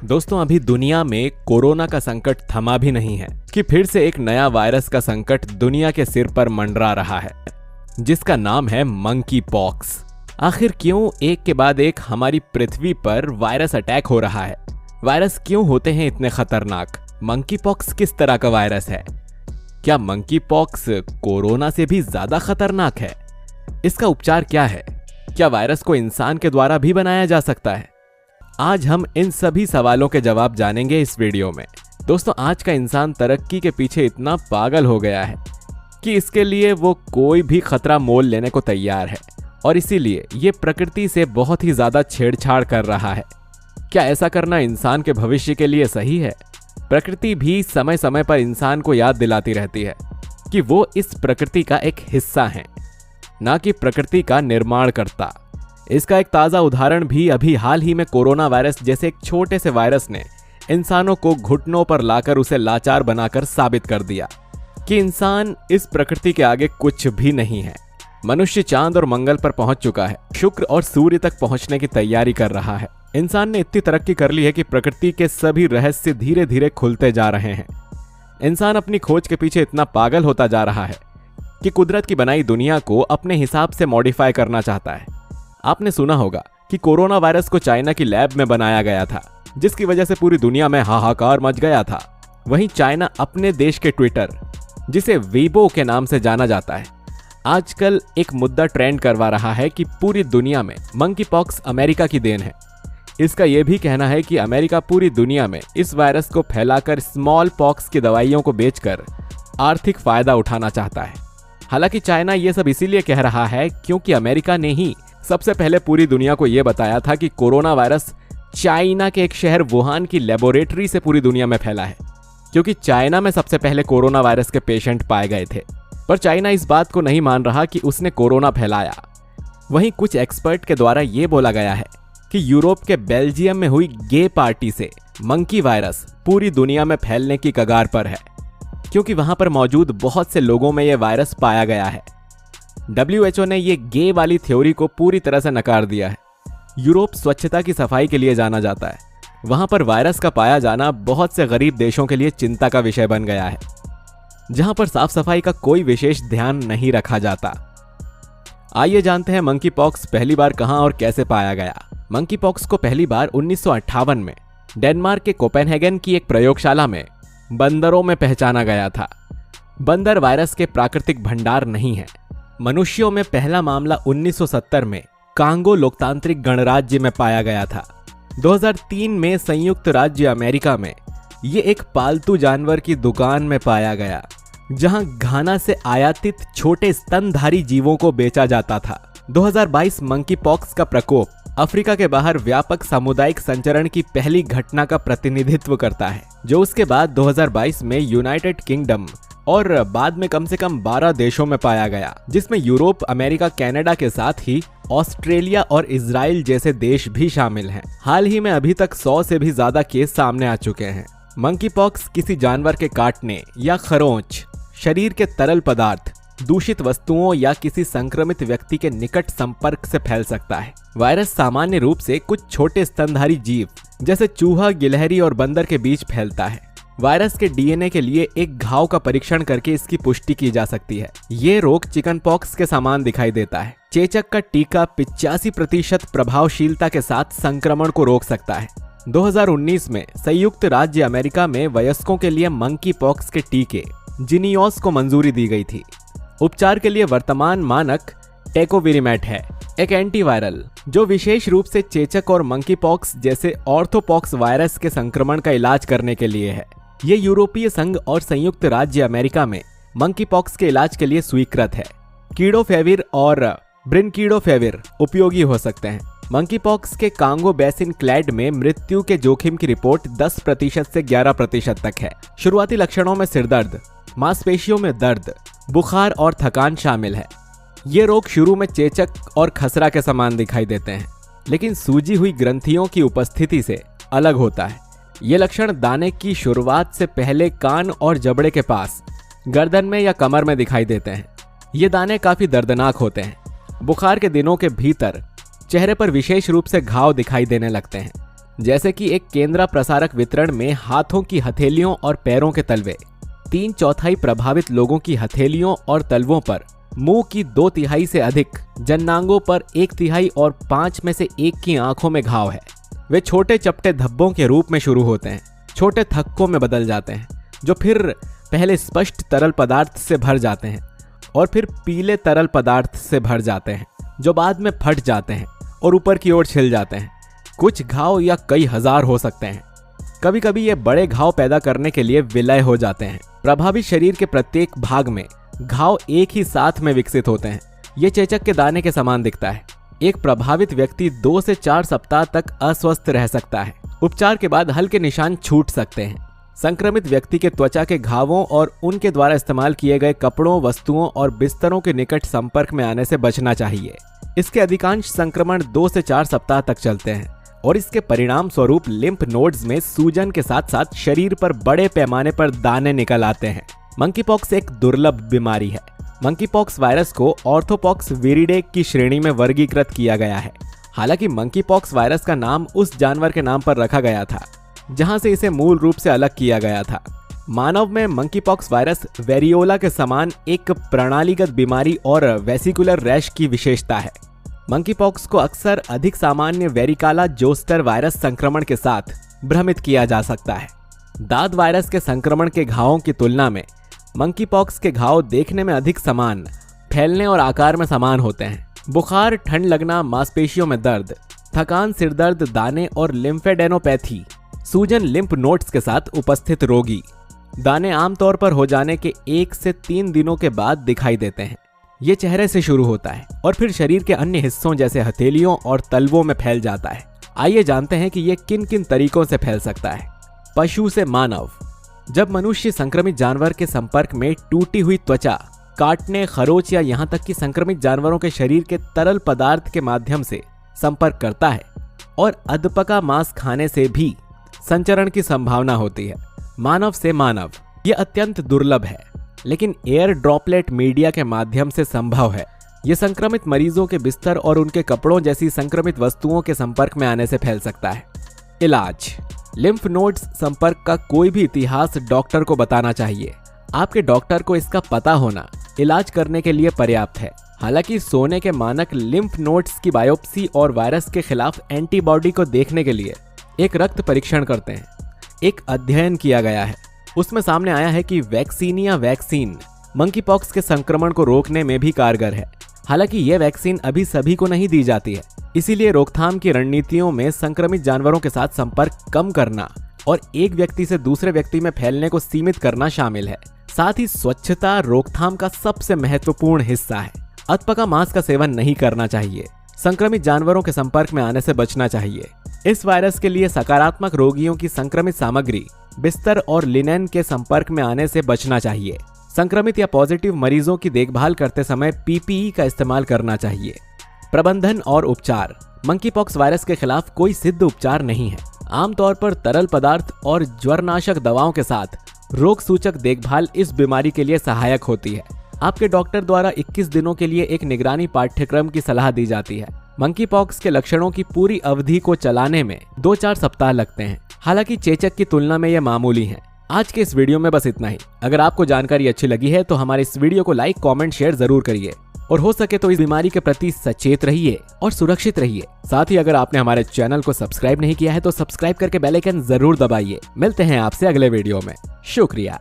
दोस्तों, अभी दुनिया में कोरोना का संकट थमा भी नहीं है कि फिर से एक नया वायरस का संकट दुनिया के सिर पर मंडरा रहा है, जिसका नाम है मंकी पॉक्स। आखिर क्यों एक के बाद एक हमारी पृथ्वी पर वायरस अटैक हो रहा है? वायरस क्यों होते हैं इतने खतरनाक? मंकी पॉक्स किस तरह का वायरस है? क्या मंकी पॉक्स कोरोना से भी ज्यादा खतरनाक है? इसका उपचार क्या है? क्या वायरस को इंसान के द्वारा भी बनाया जा सकता है? आज हम इन सभी सवालों के जवाब जानेंगे इस वीडियो में। दोस्तों, आज का इंसान तरक्की के पीछे इतना पागल हो गया है कि इसके लिए वो कोई भी खतरा मोल लेने को तैयार है, और इसीलिए ये प्रकृति से बहुत ही ज्यादा छेड़छाड़ कर रहा है। क्या ऐसा करना इंसान के भविष्य के लिए सही है? प्रकृति भी समय समय पर इंसान को याद दिलाती रहती है कि वो इस प्रकृति का एक हिस्सा है, ना कि प्रकृति का निर्माण करता। इसका एक ताजा उदाहरण भी अभी हाल ही में कोरोना वायरस जैसे एक छोटे से वायरस ने इंसानों को घुटनों पर लाकर उसे लाचार बनाकर साबित कर दिया कि इंसान इस प्रकृति के आगे कुछ भी नहीं है। मनुष्य चांद और मंगल पर पहुंच चुका है, शुक्र और सूर्य तक पहुंचने की तैयारी कर रहा है। इंसान ने इतनी तरक्की कर ली है कि प्रकृति के सभी रहस्य धीरे धीरे खुलते जा रहे हैं। इंसान अपनी खोज के पीछे इतना पागल होता जा रहा है कि कुदरत की बनाई दुनिया को अपने हिसाब से मॉडिफाई करना चाहता है। आपने सुना होगा कि कोरोना वायरस को चाइना की लैब में बनाया गया था, जिसकी वजह से पूरी दुनिया में हाहाकार मच गया था। वहीं चाइना अपने देश के ट्विटर, जिसे वीबो के नाम से जाना जाता है, आजकल एक मुद्दा ट्रेंड करवा रहा है कि पूरी दुनिया में मंकी पॉक्स अमेरिका की देन है। इसका यह भी कहना है कि अमेरिका पूरी दुनिया में इस वायरस को फैलाकर स्मॉल पॉक्स की दवाइयों को बेचकर आर्थिक फायदा उठाना चाहता है। हालांकि चाइना ये सब इसीलिए कह रहा है क्योंकि अमेरिका ने ही सबसे पहले पूरी दुनिया को यह बताया था कि कोरोना वायरस चाइना के एक शहर वुहान की लेबोरेटरी से पूरी दुनिया में फैला है, क्योंकि चाइना में सबसे पहले कोरोना वायरस के पेशेंट पाए गए थे। पर चाइना इस बात को नहीं मान रहा कि उसने कोरोना फैलाया। वहीं कुछ एक्सपर्ट के द्वारा यह बोला गया है कि यूरोप के बेल्जियम में हुई गे पार्टी से मंकी वायरस पूरी दुनिया में फैलने की कगार पर है, क्योंकि वहां पर मौजूद बहुत से लोगों में यह वायरस पाया गया है। WHO ने ये गे वाली थ्योरी को पूरी तरह से नकार दिया है। यूरोप स्वच्छता की सफाई के लिए जाना जाता है। वहां पर वायरस का पाया जाना बहुत से गरीब देशों के लिए चिंता का विषय बन गया है, जहां पर साफ सफाई का कोई विशेष ध्यान नहीं रखा जाता। आइए जानते हैं मंकी पॉक्स पहली बार कहां और कैसे पाया गया। मंकी पॉक्स को पहली बार 1958 में डेनमार्क के कोपेनहेगन की एक प्रयोगशाला में बंदरों में पहचाना गया था। बंदर वायरस के प्राकृतिक भंडार नहीं है। मनुष्यों में पहला मामला 1970 में कांगो लोकतांत्रिक गणराज्य में पाया गया था। 2003 में संयुक्त राज्य अमेरिका में ये एक पालतू जानवर की दुकान में पाया गया, जहां घाना से आयातित छोटे स्तनधारी जीवों को बेचा जाता था। 2022 मंकी पॉक्स का प्रकोप अफ्रीका के बाहर व्यापक सामुदायिक संचरण की पहली घटना का प्रतिनिधित्व करता है, जो उसके बाद 2022 में यूनाइटेड किंगडम और बाद में कम से कम 12 देशों में पाया गया, जिसमें यूरोप, अमेरिका, कनाडा के साथ ही ऑस्ट्रेलिया और इजराइल जैसे देश भी शामिल हैं। हाल ही में अभी तक 100 से भी ज्यादा केस सामने आ चुके हैं। मंकी पॉक्स किसी जानवर के काटने या खरोंच, शरीर के तरल पदार्थ, दूषित वस्तुओं या किसी संक्रमित व्यक्ति के निकट संपर्क से फैल सकता है। वायरस सामान्य रूप से कुछ छोटे स्तनधारी जीव जैसे चूहा, गिलहरी और बंदर के बीच फैलता है। वायरस के DNA के लिए एक घाव का परीक्षण करके इसकी पुष्टि की जा सकती है। ये रोग चिकन पॉक्स के समान दिखाई देता है। चेचक का टीका 85% प्रभावशीलता के साथ संक्रमण को रोक सकता है। 2019 में संयुक्त राज्य अमेरिका में वयस्कों के लिए मंकी पॉक्स के टीके जिनियोस को मंजूरी दी गई थी। उपचार के लिए वर्तमान मानक टेकोविरिमेट है, एक एंटीवायरल जो विशेष रूप से चेचक और मंकी पॉक्स जैसे ऑर्थोपॉक्स वायरस के संक्रमण का इलाज करने के लिए है। ये यूरोपीय संघ और संयुक्त राज्य अमेरिका में मंकी पॉक्स के इलाज के लिए स्वीकृत है। कीड़ोफेविर और ब्रिनकीडोफेविर उपयोगी हो सकते हैं। मंकी पॉक्स के कांगो बेसिन क्लैड में मृत्यु के जोखिम की रिपोर्ट 10% से 11% तक है। शुरुआती लक्षणों में सिरदर्द, मांसपेशियों में दर्द, बुखार और थकान शामिल है। ये रोग शुरू में चेचक और खसरा के समान दिखाई देते हैं, लेकिन सूजी हुई ग्रंथियों की उपस्थिति से अलग होता है। ये लक्षण दाने की शुरुआत से पहले कान और जबड़े के पास, गर्दन में या कमर में दिखाई देते हैं। ये दाने काफी दर्दनाक होते हैं। बुखार के दिनों के भीतर चेहरे पर विशेष रूप से घाव दिखाई देने लगते हैं। जैसे कि एक केंद्र प्रसारक वितरण में हाथों की हथेलियों और पैरों के तलवे, 3/4 प्रभावित लोगों की हथेलियों और तलवों पर, मुंह की 2/3 से अधिक, जननांगों पर 1/3 और 5 में से 1 की आंखों में घाव है। वे छोटे चपटे धब्बों के रूप में शुरू होते हैं, छोटे थक्कों में बदल जाते हैं, जो फिर पहले स्पष्ट तरल पदार्थ से भर जाते हैं और फिर पीले तरल पदार्थ से भर जाते हैं, जो बाद में फट जाते हैं और ऊपर की ओर छिल जाते हैं। कुछ घाव या कई हजार हो सकते हैं। कभी कभी ये बड़े घाव पैदा करने के लिए विलय हो जाते हैं। प्रभावित शरीर के प्रत्येक भाग में घाव एक ही साथ में विकसित होते हैं। ये चेचक के दाने के समान दिखता है। एक प्रभावित व्यक्ति 2 से 4 सप्ताह तक अस्वस्थ रह सकता है। उपचार के बाद हल्के निशान छूट सकते हैं। संक्रमित व्यक्ति के त्वचा के घावों और उनके द्वारा इस्तेमाल किए गए कपड़ों, वस्तुओं और बिस्तरों के निकट संपर्क में आने से बचना चाहिए। इसके अधिकांश संक्रमण 2 से 4 सप्ताह तक चलते हैं और इसके परिणाम स्वरूप लिम्फ नोड्स में सूजन के साथ साथ शरीर पर बड़े पैमाने पर दाने निकल आते हैं। मंकीपॉक्स एक दुर्लभ बीमारी है। मंकीपॉक्स वायरस को ऑर्थोपॉक्स विरिडे की श्रेणी में वर्गीकृत किया गया है। हालांकि मंकीपॉक्स वायरस का नाम उस जानवर के नाम पर रखा गया था जहां से इसे मूल रूप से अलग किया गया था। मानव में मंकीपॉक्स वायरस वेरियोला के समान एक प्रणालीगत बीमारी और वेसिकुलर रैश की विशेषता है। मंकीपॉक्स को अक्सर अधिक सामान्य वेरिकाला जोस्टर वायरस संक्रमण के साथ भ्रमित किया जा सकता है। दाद वायरस के संक्रमण के घावों की तुलना में मंकीपॉक्स के घाव देखने में अधिक समान, फैलने और आकार में समान होते हैं। बुखार, ठंड लगना, मांसपेशियों में दर्द, थकान, सिरदर्द, दाने और लिम्फेडेनोपैथी, सूजन लिम्फ नोड्स के साथ उपस्थित रोगी। दाने आमतौर पर हो जाने के 1 से 3 दिनों के बाद दिखाई देते हैं। ये चेहरे से शुरू होता है और फिर शरीर के अन्य हिस्सों जैसे हथेलियों और तलवों में फैल जाता है। आइए जानते हैं कि ये किन किन तरीकों से फैल सकता है। पशु से मानव। जब मनुष्य संक्रमित जानवर के संपर्क में टूटी हुई त्वचा, काटने, खरोच या यहाँ तक कि संक्रमित जानवरों के शरीर के तरल पदार्थ के माध्यम से संपर्क करता है और अधपका मांस खाने से भी संचरण की संभावना होती है। मानव से मानव ये अत्यंत दुर्लभ है, लेकिन एयर ड्रॉपलेट मीडिया के माध्यम से संभव है। ये संक्रमित मरीजों के बिस्तर और उनके कपड़ों जैसी संक्रमित वस्तुओं के संपर्क में आने से फैल सकता है। इलाज। लिम्फ नोड्स संपर्क का कोई भी इतिहास डॉक्टर को बताना चाहिए। आपके डॉक्टर को इसका पता होना इलाज करने के लिए पर्याप्त है। हालांकि सोने के मानक लिम्फ नोड्स की बायोप्सी और वायरस के खिलाफ एंटीबॉडी को देखने के लिए एक रक्त परीक्षण करते हैं। एक अध्ययन किया गया है, उसमें सामने आया है कि वैक्सीनिया वैक्सीन मंकीपॉक्स के संक्रमण को रोकने में भी कारगर है। हालांकि यह वैक्सीन अभी सभी को नहीं दी जाती है, इसीलिए रोकथाम की रणनीतियों में संक्रमित जानवरों के साथ संपर्क कम करना और एक व्यक्ति से दूसरे व्यक्ति में फैलने को सीमित करना शामिल है। साथ ही स्वच्छता रोकथाम का सबसे महत्वपूर्ण हिस्सा है। अधपका मांस का सेवन नहीं करना चाहिए। संक्रमित जानवरों के संपर्क में आने से बचना चाहिए। इस वायरस के लिए सकारात्मक रोगियों की संक्रमित सामग्री, बिस्तर और लिनेन के संपर्क में आने से बचना चाहिए। संक्रमित या पॉजिटिव मरीजों की देखभाल करते समय पीपीई का इस्तेमाल करना चाहिए। प्रबंधन और उपचार। मंकीपॉक्स वायरस के खिलाफ कोई सिद्ध उपचार नहीं है। आमतौर पर तरल पदार्थ और ज्वरनाशक दवाओं के साथ रोग सूचक देखभाल इस बीमारी के लिए सहायक होती है। आपके डॉक्टर द्वारा 21 दिनों के लिए एक निगरानी पाठ्यक्रम की सलाह दी जाती है। मंकीपॉक्स के लक्षणों की पूरी अवधि को चलाने में 2-4 सप्ताह लगते हैं। हालांकि चेचक की तुलना में यह मामूली है। आज के इस वीडियो में बस इतना ही। अगर आपको जानकारी अच्छी लगी है तो हमारे इस वीडियो को लाइक, कमेंट, शेयर जरूर करिए और हो सके तो इस बीमारी के प्रति सचेत रहिए और सुरक्षित रहिए। साथ ही अगर आपने हमारे चैनल को सब्सक्राइब नहीं किया है तो सब्सक्राइब करके बेल आइकन जरूर दबाइए। मिलते हैं आपसे अगले वीडियो में। शुक्रिया।